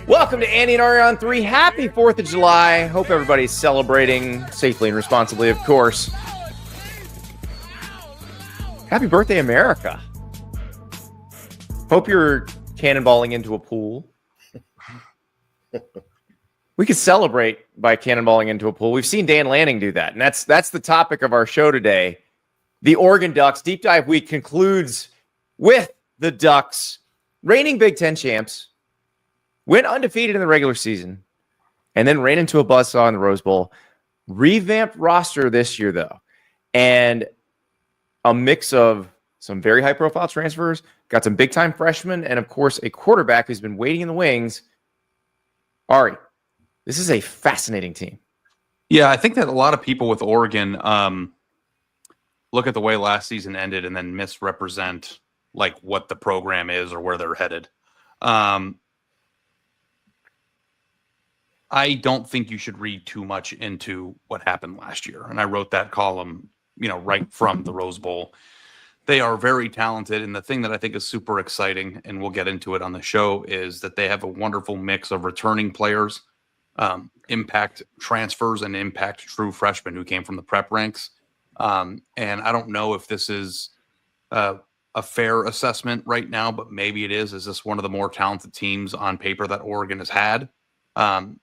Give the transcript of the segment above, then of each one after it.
Welcome to Andy and Ari on 3. Happy 4th of July. Hope everybody's celebrating safely and responsibly, of course. Happy birthday, America. Hope you're cannonballing into a pool. We could celebrate by cannonballing into a pool. We've seen Dan Lanning do that, and that's the topic of our show today. The Oregon Ducks Deep Dive Week concludes with the Ducks, reigning Big Ten champs, went undefeated in the regular season, and then ran into a buzzsaw in the Rose Bowl. Revamped roster this year, though, and a mix of some very high-profile transfers, got some big-time freshmen, and, of course, a quarterback who's been waiting in the wings. Ari, this is a fascinating team. Yeah, I think that a lot of people with Oregon look at the way last season ended and then misrepresent like what the program is or where they're headed. I don't think you should read too much into what happened last year. And I wrote that column, right from the Rose Bowl. They are very talented. And the thing that I think is super exciting, and we'll get into it on the show, is that they have a wonderful mix of returning players, impact transfers, and impact true freshmen who came from the prep ranks. And I don't know if this is a fair assessment right now, but maybe it is. Is this one of the more talented teams on paper that Oregon has had?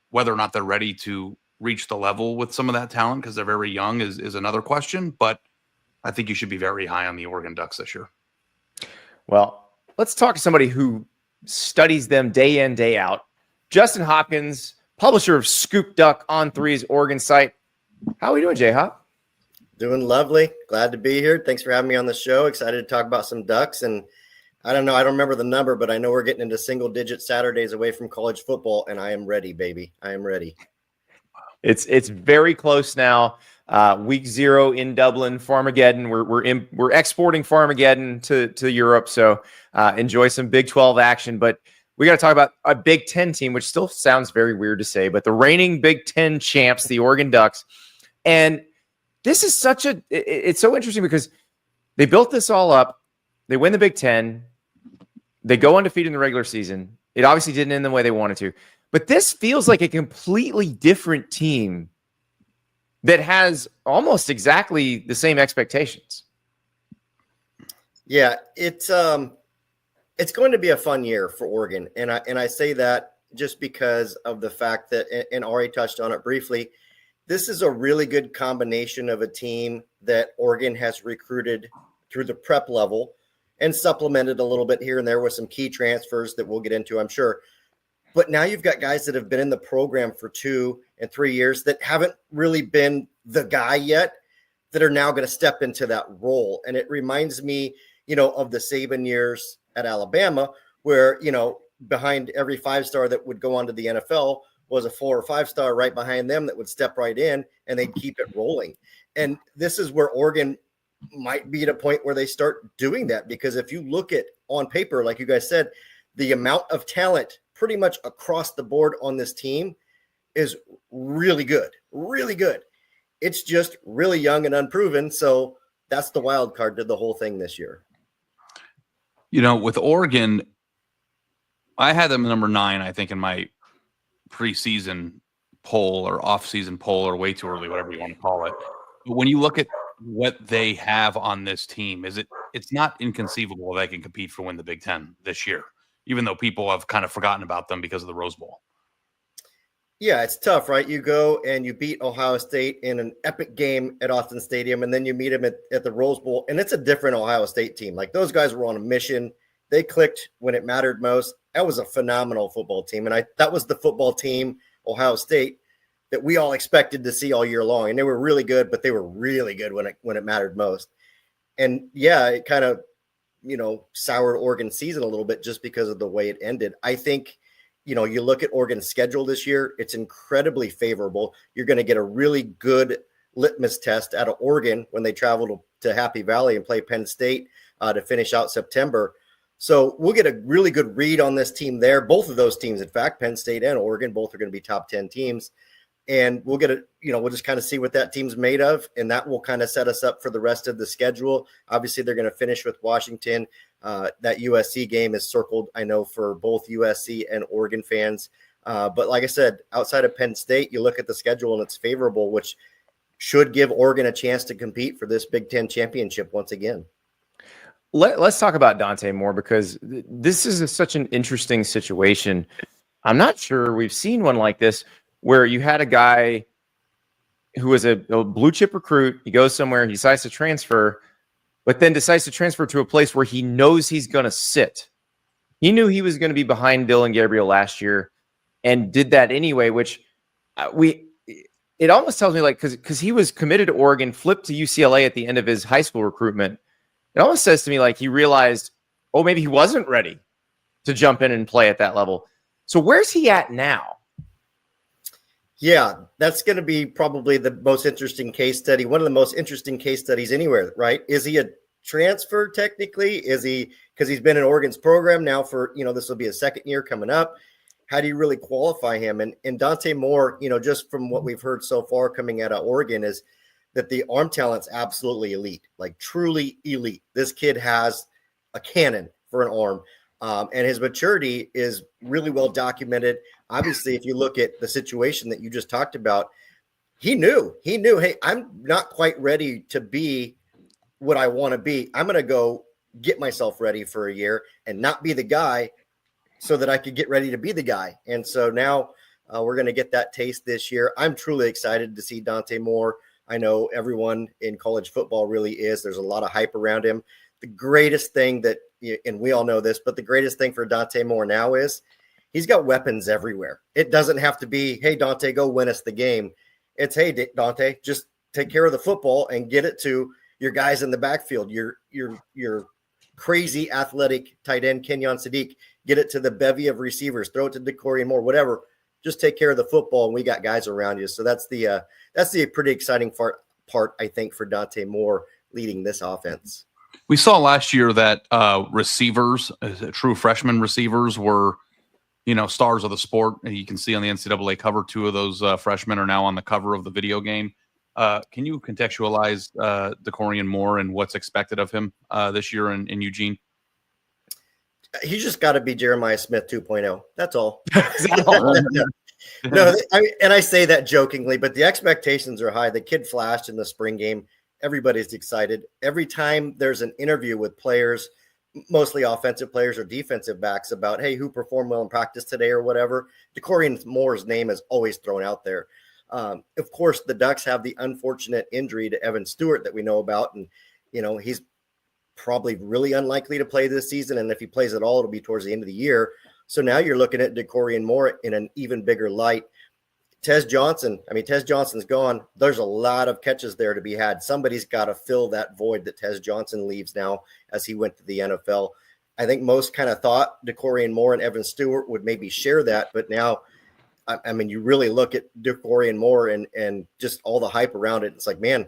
Whether or not they're ready to reach the level with some of that talent because they're very young is another question. But I think you should be very high on the Oregon Ducks this year. Well, let's talk to somebody who studies them day in, day out. Justin Hopkins, publisher of ScoopDuck on 3's Oregon site. How are we doing, J-Hop? Doing lovely. Glad to be here. Thanks for having me on the show. Excited to talk about some Ducks. And I don't know. I don't remember the number, but I know we're getting into single-digit Saturdays away from college football, and I am ready, baby. I am ready. It's very close now. Week 0 in Dublin, Farmageddon. We're exporting Farmageddon to Europe, so enjoy some Big 12 action. But we got to talk about a Big Ten team, which still sounds very weird to say, but the reigning Big Ten champs, the Oregon Ducks, and this is it's so interesting because they built this all up. They win the Big Ten. They go undefeated in the regular season. It obviously didn't end the way they wanted to. But this feels like a completely different team that has almost exactly the same expectations. Yeah, it's going to be a fun year for Oregon. And I say that just because of the fact that, and Ari touched on it briefly, this is a really good combination of a team that Oregon has recruited through the prep level and supplemented a little bit here and there with some key transfers that we'll get into, I'm sure. But now you've got guys that have been in the program for 2 and 3 years that haven't really been the guy yet that are now going to step into that role. And it reminds me, of the Saban years at Alabama where, behind every 5-star that would go on to the NFL was a 4 or 5-star right behind them that would step right in and they'd keep it rolling. And this is where Oregon might be at a point where they start doing that, because if you look at on paper, like you guys said, the amount of talent pretty much across the board on this team is really good, really good. It's just really young and unproven. So that's the wild card to the whole thing this year. With Oregon, I had them number 9, I think, in my preseason poll or off-season poll or way too early, whatever you want to call it. But when you look at what they have on this team, it's not inconceivable they can compete for win the Big Ten this year, even though people have kind of forgotten about them because of the Rose Bowl. Yeah, it's tough, right? You go and you beat Ohio State in an epic game at Austin Stadium, and then you meet them at the Rose Bowl, and it's a different Ohio State team. Like, those guys were on a mission. They clicked when it mattered most. That was a phenomenal football team, and that was the football team, Ohio State, that we all expected to see all year long. And they were really good, but they were really good when it mattered most. And yeah, it kind of, soured Oregon's season a little bit just because of the way it ended. I think, you look at Oregon's schedule this year, it's incredibly favorable. You're going to get a really good litmus test out of Oregon when they travel to Happy Valley and play Penn State to finish out September. So we'll get a really good read on this team there. Both of those teams, in fact, Penn State and Oregon, both are going to be top 10 teams. And we'll get we'll just kind of see what that team's made of. And that will kind of set us up for the rest of the schedule. Obviously, they're going to finish with Washington. That USC game is circled, I know, for both USC and Oregon fans. But like I said, outside of Penn State, you look at the schedule and it's favorable, which should give Oregon a chance to compete for this Big Ten championship once again. Let's talk about Dante Moore, because this is such an interesting situation. I'm not sure we've seen one like this where you had a guy who was a blue chip recruit. He goes somewhere, he decides to transfer, but then decides to transfer to a place where he knows he's going to sit. He knew he was going to be behind Dylan Gabriel last year and did that anyway, which it almost tells me, like, because he was committed to Oregon, flipped to UCLA at the end of his high school recruitment. It almost says to me like he realized, oh, maybe he wasn't ready to jump in and play at that level. So where's he at now? Yeah, that's going to be probably the most interesting case study. One of the most interesting case studies anywhere, right? Is he a transfer technically? Is he, because he's been in Oregon's program now for, this will be his second year coming up. How do you really qualify him? And Dante Moore, just from what we've heard so far coming out of Oregon, is that the arm talent's absolutely elite, like truly elite. This kid has a cannon for an arm, and his maturity is really well documented. Obviously, if you look at the situation that you just talked about, he knew, hey, I'm not quite ready to be what I want to be. I'm going to go get myself ready for a year and not be the guy so that I could get ready to be the guy. And so now we're going to get that taste this year. I'm truly excited to see Dante Moore. I know everyone in college football really is. There's a lot of hype around him. The greatest thing that, and we all know this, but the greatest thing for Dante Moore now is he's got weapons everywhere. It doesn't have to be, hey, Dante, go win us the game. It's, hey, Dante, just take care of the football and get it to your guys in the backfield. Your crazy athletic tight end, Kenyon Sadiq, get it to the bevy of receivers, throw it to Dakorien Moore, whatever. Just take care of the football, and we got guys around you. So that's the pretty exciting part, I think, for Dante Moore leading this offense. We saw last year that receivers, true freshman receivers, were, stars of the sport. And you can see on the NCAA cover, 2 of those freshmen are now on the cover of the video game. Can you contextualize Dakorien Moore and what's expected of him this year in Eugene? He's just got to be Jeremiah Smith 2.0. That's all. I say that jokingly, but the expectations are high. The kid flashed in the spring game. Everybody's excited. Every time there's an interview with players, mostly offensive players or defensive backs, about, hey, who performed well in practice today or whatever, Dakorien Moore's name is always thrown out there. Of course, the Ducks have the unfortunate injury to Evan Stewart that we know about. And, he's probably really unlikely to play this season. And if he plays at all, it'll be towards the end of the year. So now you're looking at Dakorien Moore in an even bigger light. Tez Johnson's gone. There's a lot of catches there to be had. Somebody's got to fill that void that Tez Johnson leaves now as he went to the NFL. I think most kind of thought Dakorien Moore and Evan Stewart would maybe share that, but now, you really look at Dakorien Moore and just all the hype around it. It's like, man,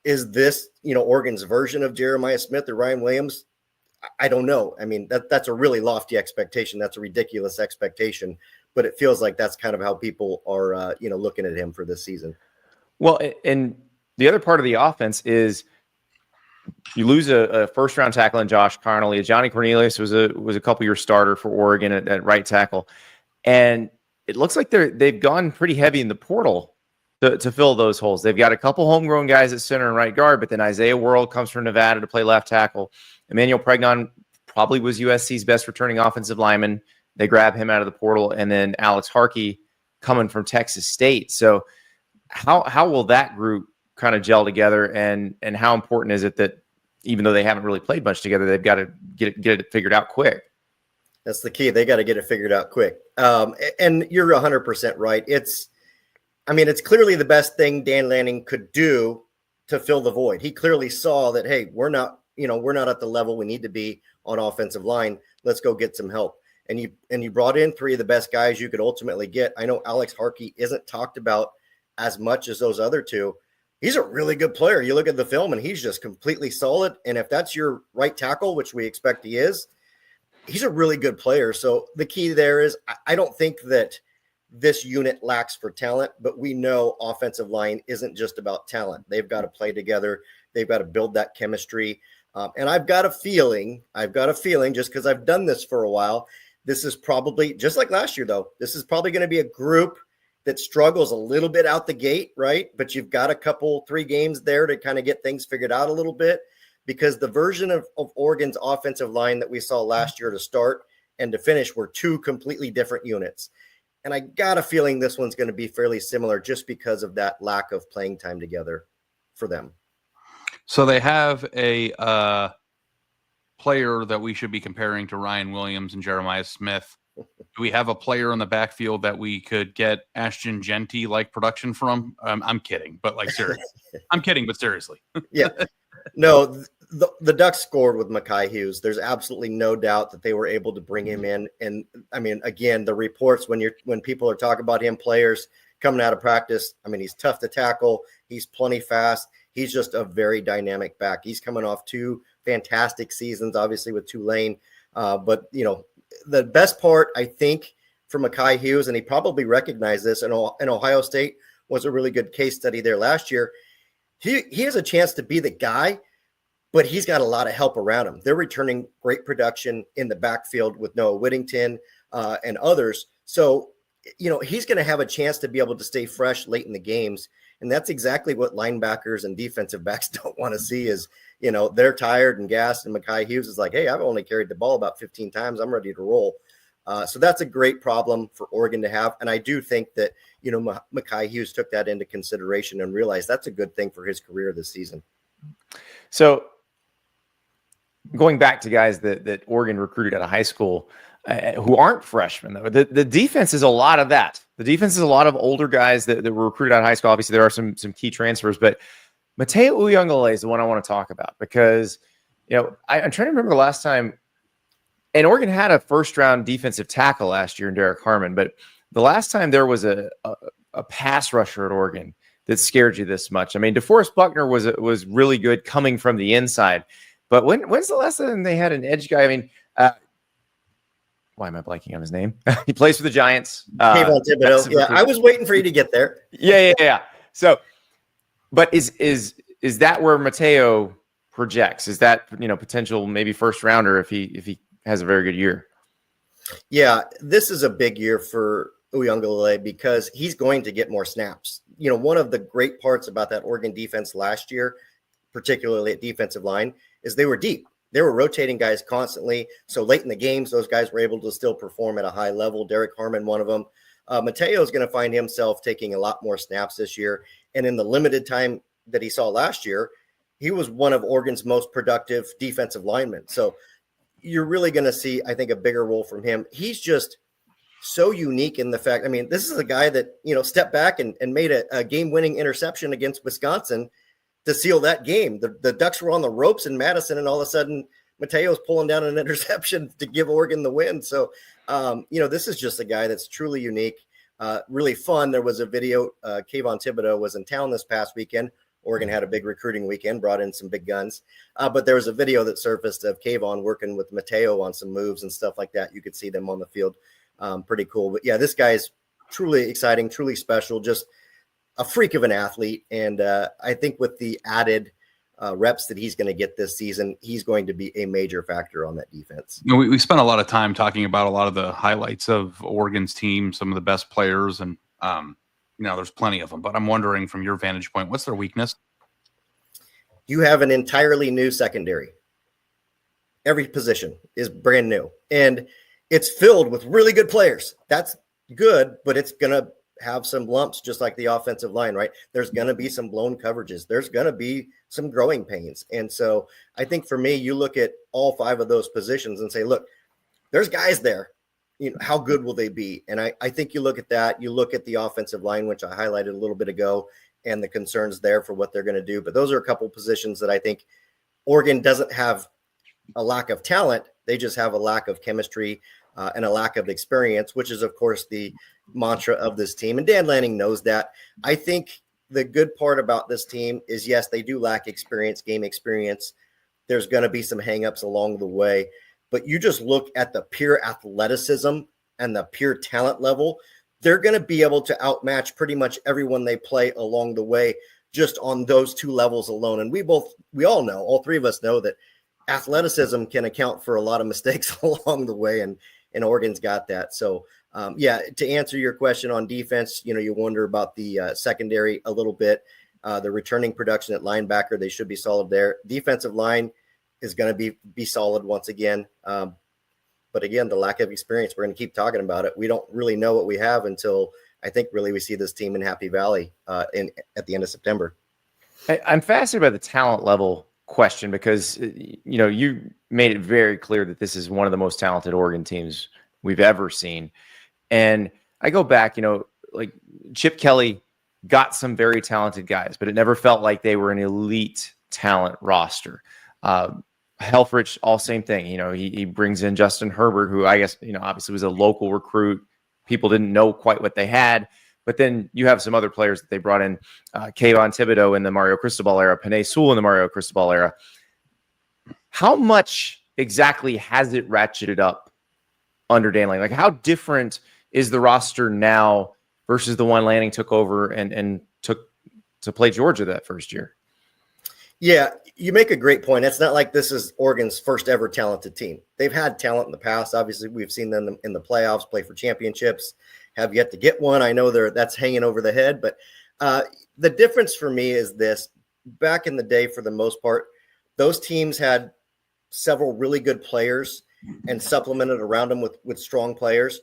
is this, Oregon's version of Jeremiah Smith or Ryan Williams? I don't know. That's a really lofty expectation. That's a ridiculous expectation, but it feels like that's kind of how people are, looking at him for this season. Well, and the other part of the offense is you lose a first-round tackle in Josh Connolly. Johnny Cornelius was a couple-year starter for Oregon at right tackle, and it looks like they've gone pretty heavy in the portal to fill those holes. They've got a couple homegrown guys at center and right guard, but then Isaiah World comes from Nevada to play left tackle. Emmanuel Pregnon probably was USC's best returning offensive lineman. They grab him out of the portal, and then Alex Harkey coming from Texas State. So how will that group kind of gel together, and how important is it that even though they haven't really played much together, they've got to get it figured out quick? That's the key. They got to get it figured out quick. And you're 100% right. It's clearly the best thing Dan Lanning could do to fill the void. He clearly saw that, hey, we're not at the level we need to be on offensive line. Let's go get some help. And you brought in 3 of the best guys you could ultimately get. I know Alex Harkey isn't talked about as much as those other 2. He's a really good player. You look at the film and he's just completely solid. And if that's your right tackle, which we expect he is, he's a really good player. So the key there is, I don't think that this unit lacks for talent, but we know offensive line isn't just about talent. They've got to play together. They've got to build that chemistry. And I've got a feeling just because I've done this for a while, This is probably just like last year, though. This is probably going to be a group that struggles a little bit out the gate, right? But you've got 3 games there to kind of get things figured out a little bit, because the version of Oregon's offensive line that we saw last year to start and to finish were 2 completely different units. And I got a feeling this one's going to be fairly similar just because of that lack of playing time together for them. So they have a player that we should be comparing to Ryan Williams and Jeremiah Smith. Do we have a player in the backfield that we could get Ashton Genty like production from? I'm kidding, but like seriously, I'm kidding, but seriously. Yeah, no, the Ducks scored with Mekhi Hughes. There's absolutely no doubt that they were able to bring him in. And I mean, again, the reports when people are talking about him, players coming out of practice, I mean, he's tough to tackle. He's plenty fast. He's just a very dynamic back. He's coming off 2 fantastic seasons, obviously with Tulane. But, you know, the best part, I think, for Mekhi Hughes, and he probably recognized this, and Ohio State was a really good case study there last year. He has a chance to be the guy, but he's got a lot of help around him. They're returning great production in the backfield with Noah Whittington and others. So, you know, he's going to have a chance to be able to stay fresh late in the games. And that's exactly what linebackers and defensive backs don't want to see is, you know, they're tired and gassed. And Mekhi Hughes is like, hey, I've only carried the ball about 15 times. I'm ready to roll. So that's a great problem for Oregon to have. And I do think that, you know, Mekhi Hughes took that into consideration and realized that's a good thing for his career this season. So going back to guys that Oregon recruited out of high school who aren't freshmen, though, the defense is a lot of that. The defense is a lot of older guys that were recruited out of high school. Obviously, there are some key transfers, but Mateo Uyunglele is the one I want to talk about because, you know, I'm trying to remember the last time, and Oregon had a first-round defensive tackle last year in Derek Harmon, but the last time there was a pass rusher at Oregon that scared you this much. I mean, DeForest Buckner was really good coming from the inside, but when's the last time they had an edge guy? I mean, why am I blanking on his name? He plays for the Giants. Kayvon Thibodeau. Yeah, I was waiting for you to get there. Yeah. So, but is that where Mateo projects? Is that, you know, potential maybe first rounder if he has a very good year? Yeah, this is a big year for Uyunglele because he's going to get more snaps. You know, one of the great parts about that Oregon defense last year, particularly at defensive line, is they were deep. They were rotating guys constantly. So late in the games, those guys were able to still perform at a high level. Derek Harmon, one of them. Mateo is going to find himself taking a lot more snaps this year. And in the limited time that he saw last year, he was one of Oregon's most productive defensive linemen. So you're really going to see, I think, a bigger role from him. He's just so unique in the fact, I mean, this is a guy that, you know, stepped back and made a game-winning interception against Wisconsin to seal that game. The Ducks were on the ropes in Madison, and all of a sudden Mateo's pulling down an interception to give Oregon the win. So, you know, this is just a guy that's truly unique, really fun. There was a video, Kayvon Thibodeau was in town this past weekend. Oregon had a big recruiting weekend, brought in some big guns. But there was a video that surfaced of Kayvon working with Mateo on some moves and stuff like that. You could see them on the field. Pretty cool. But yeah, this guy is truly exciting, truly special, just a freak of an athlete. And I think with the added reps that he's going to get this season, he's going to be a major factor on that defense. You know, we spent a lot of time talking about a lot of the highlights of Oregon's team, some of the best players, and you know, there's plenty of them. But I'm wondering, from your vantage point, what's their weakness? You have an entirely new secondary. Every position is brand new, and it's filled with really good players. That's good, but it's going to have some lumps, just like the offensive line, right? There's going to be some blown coverages. There's going to be some growing pains. And so I think for me, you look at all 5 of those positions and say, look, there's guys there. You know, how good will they be? And I think you look at that, you look at the offensive line, which I highlighted a little bit ago, and the concerns there for what they're going to do. But those are a couple positions that I think Oregon doesn't have a lack of talent. They just have a lack of chemistry and a lack of experience, which is, of course, the mantra of this team. And Dan Lanning knows that. I think the good part about this team is, yes, they do lack experience, game experience. There's going to be some hangups along the way. But you just look at the pure athleticism and the pure talent level, they're going to be able to outmatch pretty much everyone they play along the way just on those 2 levels alone. And we all know, all 3 of us know that athleticism can account for a lot of mistakes along the way. And and Oregon's got that. So, yeah, to answer your question on defense, you wonder about the secondary a little bit. The returning production at linebacker, they should be solid there. Defensive line is going to be solid once again. But again, the lack of experience, we're going to keep talking about it. We don't really know what we have until I think really we see this team in Happy Valley at the end of September. I'm fascinated by the talent level question because, you made it very clear that this is one of the most talented Oregon teams we've ever seen. And I go back, like Chip Kelly got some very talented guys, but it never felt like they were an elite talent roster. Helfrich, all same thing. He brings in Justin Herbert, who I guess, obviously was a local recruit. People didn't know quite what they had. But then you have some other players that they brought in, Kayvon Thibodeau in the Mario Cristobal era, Penei Sewell in the Mario Cristobal era. How much exactly has it ratcheted up under Dan Lanning? Like, how different is the roster now versus the one Lanning took over and took to play Georgia that first year? Yeah, you make a great point. It's not like this is Oregon's first ever talented team. They've had talent in the past. Obviously, we've seen them in the playoffs, play for championships, have yet to get one. I know that's hanging over the head, but the difference for me is this. Back in the day, for the most part, those teams had several really good players and supplemented around them with strong players.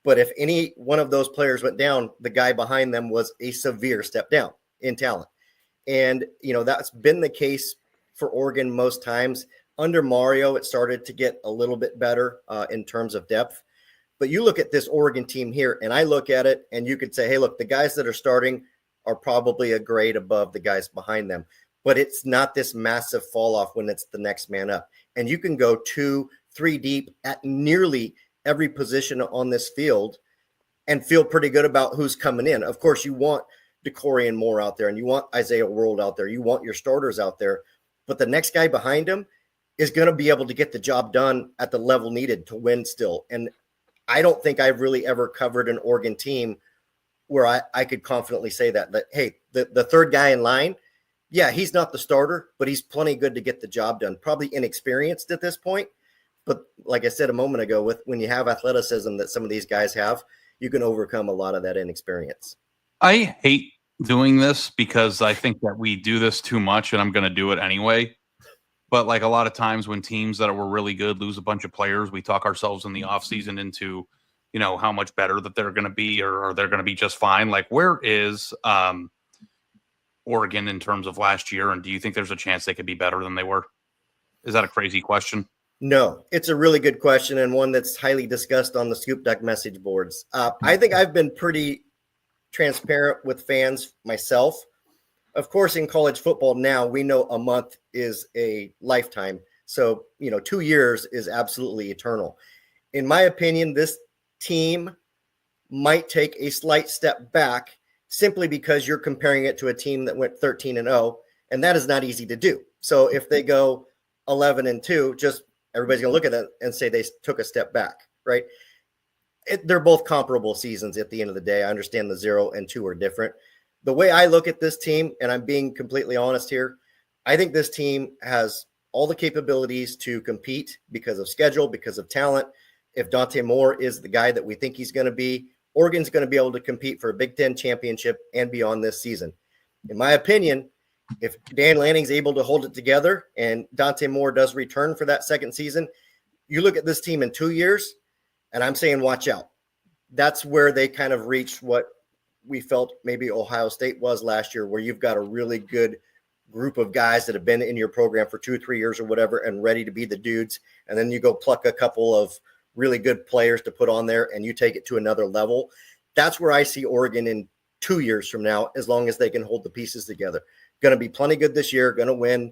But if any one of those players went down, the guy behind them was a severe step down in talent. And, that's been the case for Oregon most times. Under Mario, it started to get a little bit better in terms of depth. But you look at this Oregon team here, and I look at it, and you could say, hey, look, the guys that are starting are probably a grade above the guys behind them. But it's not this massive fall off when it's the next man up. And you can go 2-3 deep at nearly every position on this field and feel pretty good about who's coming in. Of course, you want Dakorien Moore out there, and you want Isaiah World out there. You want your starters out there. But the next guy behind him is going to be able to get the job done at the level needed to win still. And I don't think I've really ever covered an Oregon team where I could confidently say that, hey, the third guy in line, yeah, he's not the starter, but he's plenty good to get the job done. Probably inexperienced at this point. But like I said a moment ago, when you have athleticism that some of these guys have, you can overcome a lot of that inexperience. I hate doing this because I think that we do this too much, and I'm going to do it anyway. But like a lot of times when teams that were really good lose a bunch of players, we talk ourselves in the offseason into, how much better that they're going to be or they're going to be just fine. Like, where is Oregon in terms of last year? And do you think there's a chance they could be better than they were? Is that a crazy question? No, it's a really good question, and one that's highly discussed on the ScoopDuck message boards. I think I've been pretty transparent with fans myself. Of course, in college football now, we know a month is a lifetime. So, 2 years is absolutely eternal. In my opinion, this team might take a slight step back simply because you're comparing it to a team that went 13-0, and that is not easy to do. So if they go 11-2, just everybody's going to look at that and say they took a step back, right? They're both comparable seasons at the end of the day. I understand the 0 and 2 are different. The way I look at this team, and I'm being completely honest here, I think this team has all the capabilities to compete because of schedule, because of talent. If Dante Moore is the guy that we think he's going to be, Oregon's going to be able to compete for a Big Ten championship and beyond this season. In my opinion, if Dan Lanning's able to hold it together and Dante Moore does return for that second season, you look at this team in 2 years, and I'm saying watch out. That's where they kind of reached what we felt maybe Ohio State was last year, where you've got a really good group of guys that have been in your program for 2 or 3 years or whatever and ready to be the dudes. And then you go pluck a couple of really good players to put on there and you take it to another level. That's where I see Oregon in 2 years from now, as long as they can hold the pieces together. Going to be plenty good this year, going to win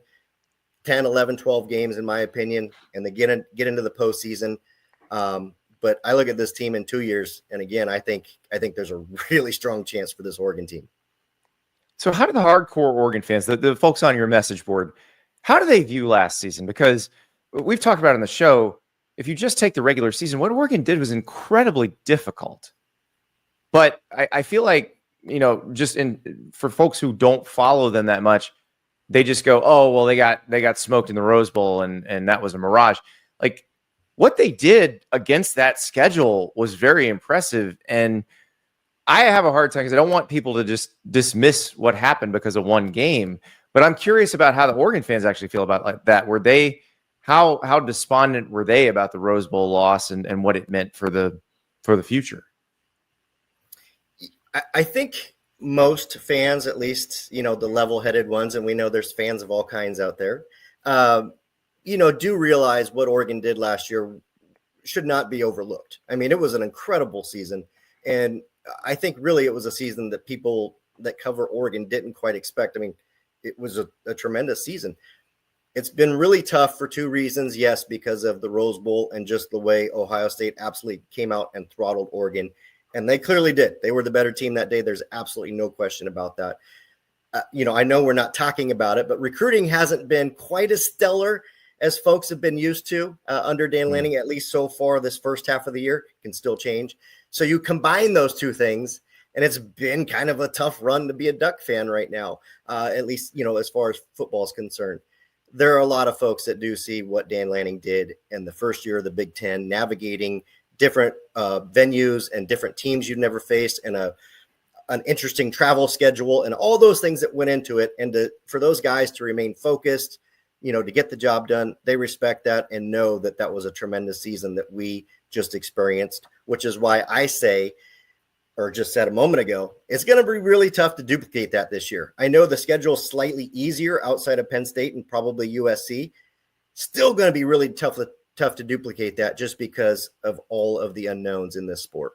10, 11, 12 games, in my opinion, and they get into the postseason. But I look at this team in 2 years, and again, I think there's a really strong chance for this Oregon team. So how do the hardcore Oregon fans, the folks on your message board, how do they view last season? Because we've talked about in the show, if you just take the regular season, what Oregon did was incredibly difficult. But I feel like, just for folks who don't follow them that much, they just go, oh, well, they got smoked in the Rose Bowl and that was a mirage. Like, what they did against that schedule was very impressive. And I have a hard time because I don't want people to just dismiss what happened because of one game. But I'm curious about how the Oregon fans actually feel about like that. Were they how despondent were they about the Rose Bowl loss and what it meant for the future? I think most fans, at least, the level-headed ones, and we know there's fans of all kinds out there, do realize what Oregon did last year should not be overlooked. I mean, it was an incredible season. And I think really it was a season that people that cover Oregon didn't quite expect. I mean, it was a tremendous season. It's been really tough for two reasons. Yes, because of the Rose Bowl and just the way Ohio State absolutely came out and throttled Oregon. And they clearly did. They were the better team that day. There's absolutely no question about that. I know we're not talking about it, but recruiting hasn't been quite as stellar as folks have been used to under Dan Lanning, at least so far this first half of the year. Can still change. So you combine those two things, and it's been kind of a tough run to be a Duck fan right now, at least, as far as football is concerned. There are a lot of folks that do see what Dan Lanning did in the first year of the Big Ten, navigating different venues and different teams you've never faced, and an interesting travel schedule and all those things that went into it. And for those guys to remain focused, to get the job done, they respect that and know that that was a tremendous season that we just experienced, which is why I say, or just said a moment ago, it's going to be really tough to duplicate that this year. I know the schedule is slightly easier outside of Penn State and probably USC. Still going to be really tough to duplicate that just because of all of the unknowns in this sport.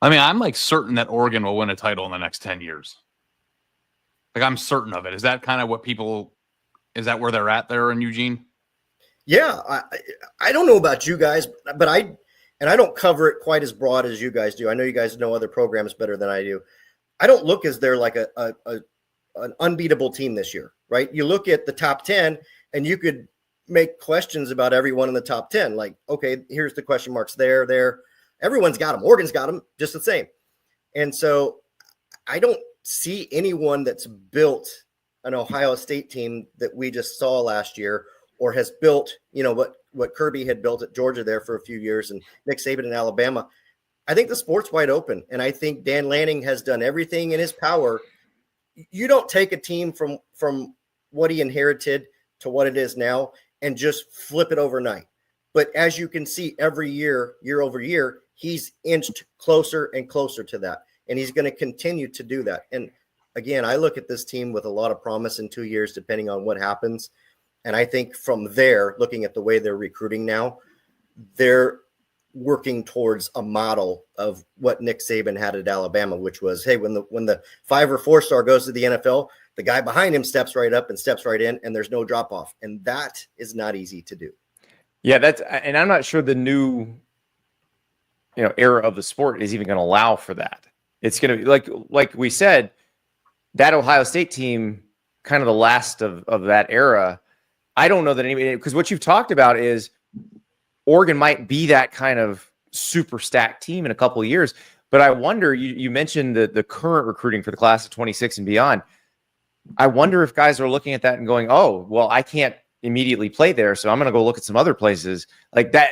I mean, I'm like certain that Oregon will win a title in the next 10 years. Like, I'm certain of it. Is that kind of what is that where they're at there in Eugene? Yeah. I don't know about you guys, but I don't cover it quite as broad as you guys do. I know you guys know other programs better than I do. I don't look as they're like an unbeatable team this year, right? You look at the top 10 and you could make questions about everyone in the top 10. Like, okay, here's the question marks there. Everyone's got them. Oregon's got them just the same. And so I don't see anyone that's built an Ohio State team that we just saw last year, or has built, what Kirby had built at Georgia there for a few years, and Nick Saban in Alabama. I think the sport's wide open. And I think Dan Lanning has done everything in his power. You don't take a team from what he inherited to what it is now and just flip it overnight. But as you can see, every year over year, he's inched closer and closer to that. And he's going to continue to do that. And again, I look at this team with a lot of promise in 2 years, depending on what happens. And I think from there, looking at the way they're recruiting now, they're working towards a model of what Nick Saban had at Alabama, which was, hey, when the 5 or 4 star goes to the NFL, the guy behind him steps right up and steps right in, and there's no drop off. And that is not easy to do. Yeah, and I'm not sure the new era of the sport is even going to allow for that. It's going to be like we said, that Ohio State team, kind of the last of that era. I don't know that anybody, because what you've talked about is Oregon might be that kind of super stacked team in a couple of years. But I wonder, you mentioned the current recruiting for the class of 26 and beyond. I wonder if guys are looking at that and going, oh, well, I can't immediately play there, so I'm going to go look at some other places like that.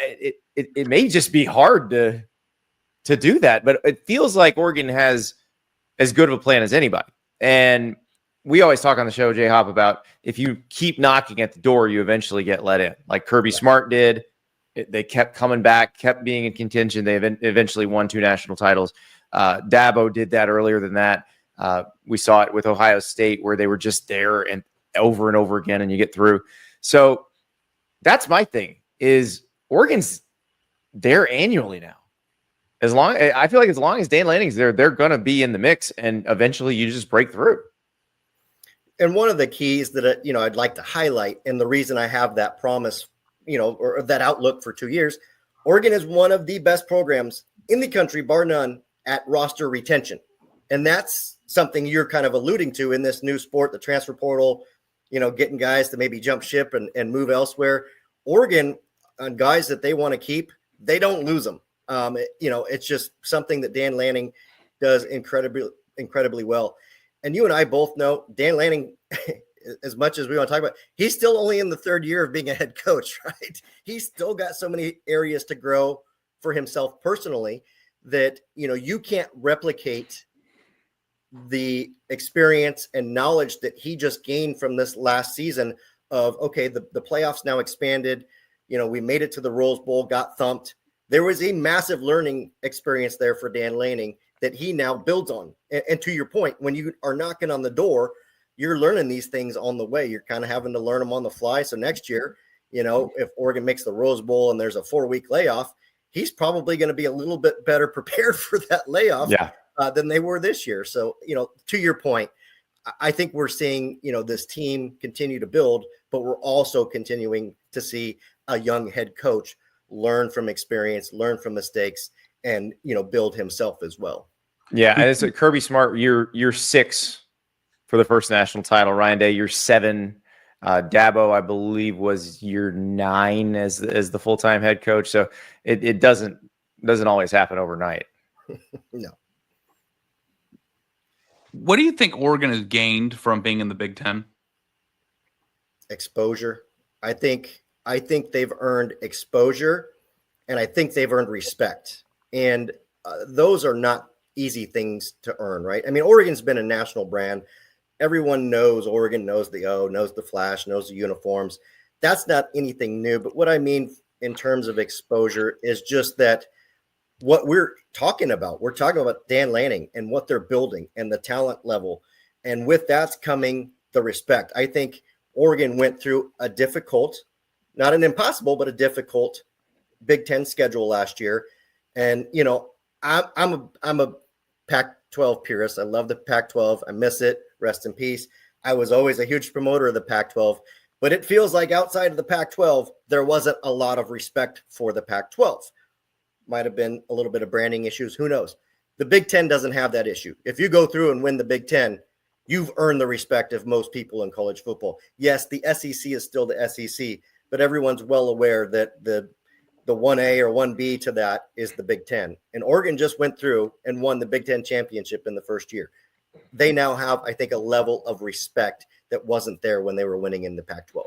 It may just be hard to do that, but it feels like Oregon has as good of a plan as anybody. And we always talk on the show, J Hop, about if you keep knocking at the door, you eventually get let in, like Kirby Smart did. They kept coming back, kept being in contention. They eventually won 2 national titles. Dabo did that earlier than that. We saw it with Ohio State, where they were just there and over again, and you get through. So that's my thing, is Oregon's there annually now. I feel like as long as Dan Lanning's there, they're going to be in the mix, and eventually you just break through. And one of the keys that, I'd like to highlight, and the reason I have that promise, or that outlook for 2 years, Oregon is one of the best programs in the country, bar none, at roster retention. And that's something you're kind of alluding to in this new sport, the transfer portal, getting guys to maybe jump ship and move elsewhere. Oregon, on guys that they want to keep, they don't lose them. It's just something that Dan Lanning does incredibly well. And you and I both know Dan Lanning as much as we want to talk about, he's still only in the third year of being a head coach, right? He's still got so many areas to grow for himself personally that, you can't replicate the experience and knowledge that he just gained from this last season of, okay, the playoffs now expanded. We made it to the Rose Bowl, got thumped. There was a massive learning experience there for Dan Lanning that he now builds on. And to your point, when you are knocking on the door, you're learning these things on the way. You're kind of having to learn them on the fly. So next year, if Oregon makes the Rose Bowl and there's a 4-week layoff, he's probably going to be a little bit better prepared for that layoff than they were this year. So, to your point, I think we're seeing, this team continue to build, but we're also continuing to see a young head coach learn from experience, learn from mistakes, and, build himself as well. Yeah. And it's Kirby Smart. You're 6 for the first national title. Ryan Day, you're 7. Dabo, I believe, was year 9 as the full-time head coach. So it doesn't always happen overnight. No. What do you think Oregon has gained from being in the Big Ten? Exposure. I think they've earned exposure, and I think they've earned respect. And those are not easy things to earn, right? I mean, Oregon's been a national brand. Everyone knows Oregon, knows the O, knows the flash, knows the uniforms. That's not anything new. But what I mean in terms of exposure is just that what we're talking about Dan Lanning and what they're building and the talent level. And with that's coming the respect. I think Oregon went through a difficult, not an impossible, but a difficult Big Ten schedule last year. And, I'm a Pac-12 purist. I love the Pac-12. I miss it. Rest in peace. I was always a huge promoter of the Pac-12, but it feels like outside of the Pac-12, there wasn't a lot of respect for the Pac-12. Might have been a little bit of branding issues. Who knows? The Big Ten doesn't have that issue. If you go through and win the Big Ten, you've earned the respect of most people in college football. Yes, the SEC is still the SEC, but everyone's well aware that the 1A or 1B to that is the Big Ten. And Oregon just went through and won the Big Ten championship in the first year. They now have, I think, a level of respect that wasn't there when they were winning in the Pac-12.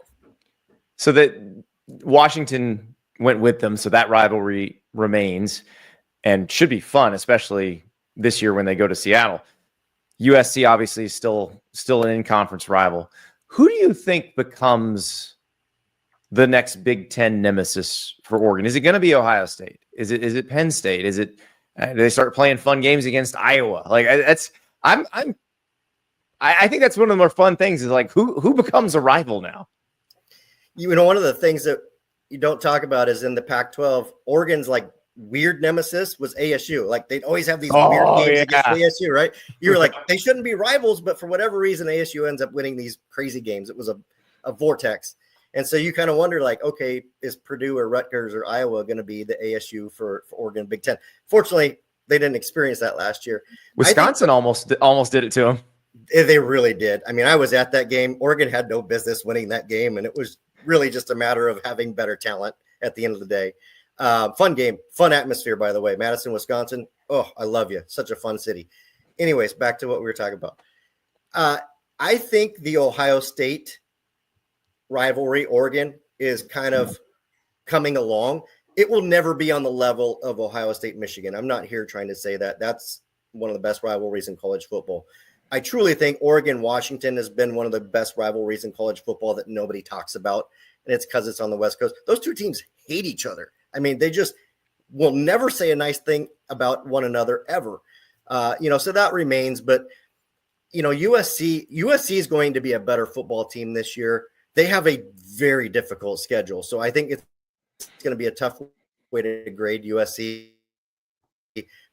So that Washington went with them, so that rivalry remains and should be fun, especially this year when they go to Seattle. USC obviously is still an in-conference rival. Who do you think becomes the next Big Ten nemesis for Oregon? Is it going to be Ohio State? Is it Penn State? Is it do they start playing fun games against Iowa? Like I think that's one of the more fun things is like who becomes a rival now? One of the things that you don't talk about is in the Pac-12, Oregon's like weird nemesis was ASU. Like they'd always have these weird games against ASU, right? You were like, they shouldn't be rivals, but for whatever reason, ASU ends up winning these crazy games. It was a vortex. And so you kind of wonder, like, okay, is Purdue or Rutgers or Iowa going to be the ASU for Oregon Big Ten? Fortunately, they didn't experience that last year. Wisconsin almost did it to them. They really did. I mean, I was at that game. Oregon had no business winning that game, and it was really just a matter of having better talent at the end of the day. Fun game, fun atmosphere, by the way. Madison, Wisconsin. Oh, I love you. Such a fun city. Anyways, back to what we were talking about. I think the Ohio State rivalry, Oregon, is kind of coming along. It will never be on the level of Ohio State, Michigan. I'm not here trying to say that. That's one of the best rivalries in college football. I truly think Oregon, Washington has been one of the best rivalries in college football that nobody talks about. And it's because it's on the West Coast. Those two teams hate each other. I mean, they just will never say a nice thing about one another ever. So that remains. But, USC is going to be a better football team this year. They have a very difficult schedule. So I think it's going to be a tough way to grade USC.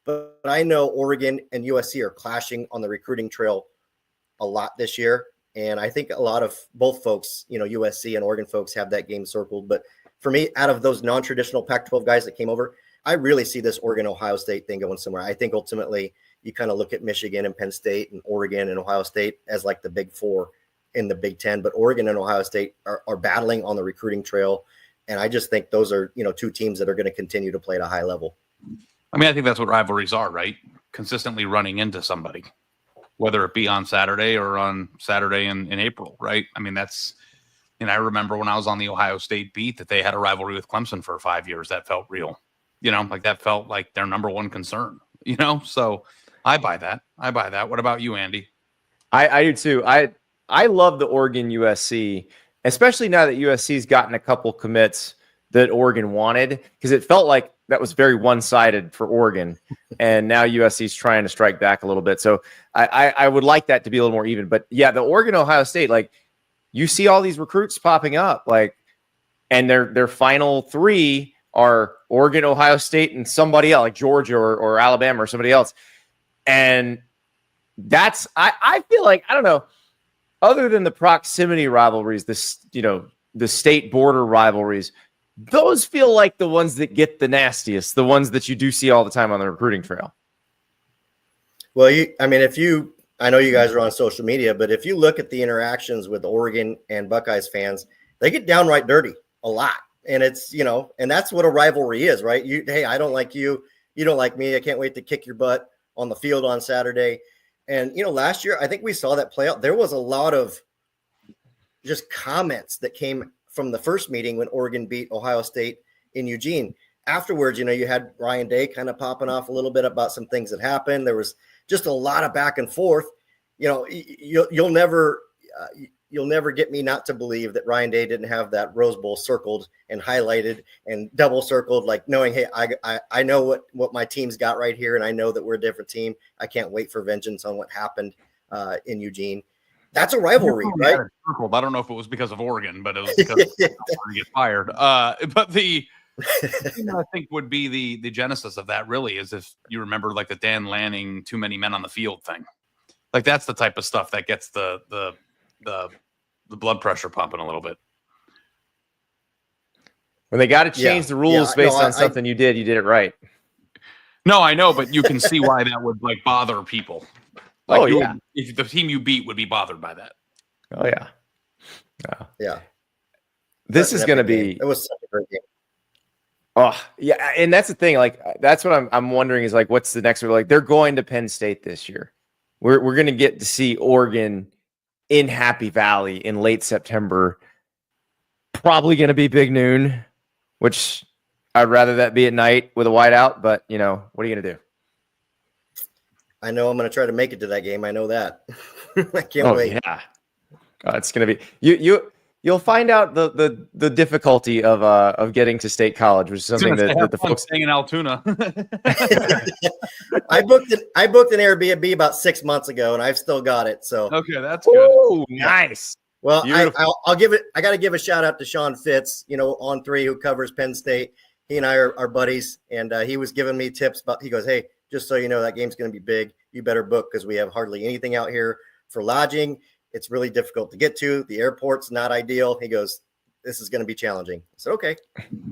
But I know Oregon and USC are clashing on the recruiting trail a lot this year. And I think a lot of both folks, USC and Oregon folks have that game circled. But for me, out of those non-traditional Pac-12 guys that came over, I really see this Oregon-Ohio State thing going somewhere. I think ultimately you kind of look at Michigan and Penn State and Oregon and Ohio State as like the big four in the Big Ten. But Oregon and Ohio State are battling on the recruiting trail. And I just think those are, two teams that are going to continue to play at a high level. I mean, I think that's what rivalries are, right? Consistently running into somebody. whether it be on Saturday or on Saturday in April, right? I mean, and I remember when I was on the Ohio State beat that they had a rivalry with Clemson for 5 years. That felt real, like that felt like their number one concern, so I buy that. What about you, Andy? I do too. I love the Oregon USC, especially now that USC's gotten a couple commits that Oregon wanted, because it felt like that was very one-sided for Oregon, and now USC's trying to strike back a little bit. So I would like that to be a little more even. But yeah, the Oregon Ohio State, like, you see all these recruits popping up, like, and their final three are Oregon, Ohio State, and somebody else, like Georgia or Alabama or somebody else. And that's I feel like, I don't know, other than the proximity rivalries, the state border rivalries, those feel like the ones that get the nastiest, the ones that you do see all the time on the recruiting trail. Well, I know you guys are on social media, but if you look at the interactions with Oregon and Buckeyes fans, they get downright dirty a lot. And it's, and that's what a rivalry is, right? Hey, I don't like you. You don't like me. I can't wait to kick your butt on the field on Saturday. And, last year, I think we saw that play out. There was a lot of just comments that came from the first meeting when Oregon beat Ohio State in Eugene. Afterwards, you had Ryan Day kind of popping off a little bit about some things that happened. There was just a lot of back and forth. You'll never get me not to believe that Ryan Day didn't have that Rose Bowl circled and highlighted and double circled, like knowing, hey, I know what my team's got right here, and I know that we're a different team. I can't wait for vengeance on what happened in Eugene. That's a rivalry, right? I don't know if it was because of Oregon, but it was because Oregon get fired. But the thing I think would be the genesis of that really is if you remember, like, the Dan Lanning too many men on the field thing. Like, that's the type of stuff that gets the blood pressure pumping a little bit. When they got to change the rules based on something you did it right. No, I know, but you can see why that would, like, bother people. Like, if the team you beat would be bothered by that. Oh yeah. Yeah. This is going to be. It was such a great game. Oh yeah, and that's the thing. Like, that's what I'm wondering is, like, what's the next one? Like, they're going to Penn State this year. We're going to get to see Oregon in Happy Valley in late September. Probably going to be big noon, which I'd rather that be at night with a whiteout. But what are you going to do? I know I'm going to try to make it to that game. I know that. I can't wait. Yeah, it's going to be you'll find out the difficulty of getting to State College, which is something that the folks staying in Altoona. I booked an Airbnb about 6 months ago, and I've still got it. So okay, that's good. Ooh, nice. Well, I'll give it. I got to give a shout out to Sean Fitz, on 3, who covers Penn State. He and I are buddies, and he was giving me tips about. He goes, "Hey, just so you know, that game's going to be big. You better book because we have hardly anything out here for lodging. It's really difficult to get to. The airport's not ideal." He goes, "This is going to be challenging." I said, "Okay."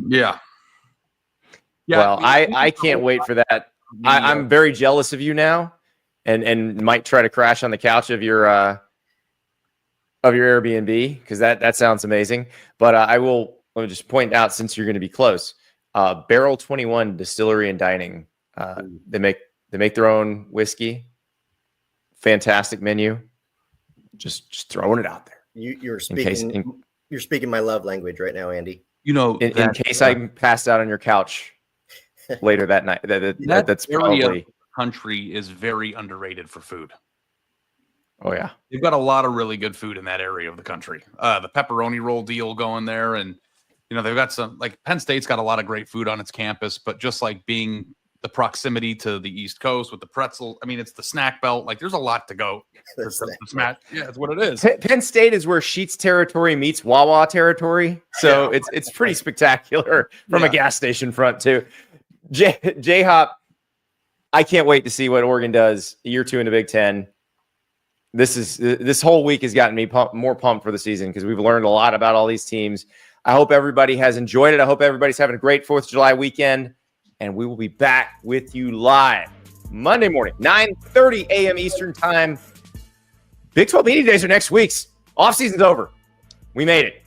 Yeah. Well, I can't wait for that. I'm very jealous of you now, and might try to crash on the couch of your Airbnb, because that sounds amazing. But let me just point out, since you're going to be close, Barrel 21 Distillery and Dining. They make their own whiskey. Fantastic menu. Just throwing it out there. You're speaking my love language right now, Andy. In case I passed out on your couch later that night. That's probably the country is very underrated for food. Oh yeah, they've got a lot of really good food in that area of the country. The pepperoni roll deal going there, and they've got some, like, Penn State's got a lot of great food on its campus, but just like being the proximity to the East Coast with the pretzel. I mean, it's the snack belt. Like, there's a lot to go. Yeah, that's what it is. Penn State is where Sheetz territory meets Wawa territory. So it's pretty spectacular from a gas station front too. J-Hop, I can't wait to see what Oregon does year 2 in the Big Ten. This whole week has gotten me more pumped for the season, because we've learned a lot about all these teams. I hope everybody has enjoyed it. I hope everybody's having a great 4th of July weekend. And we will be back with you live Monday morning, 9:30 a.m. Eastern time. Big 12 meeting days are next week's. Off season's over. We made it.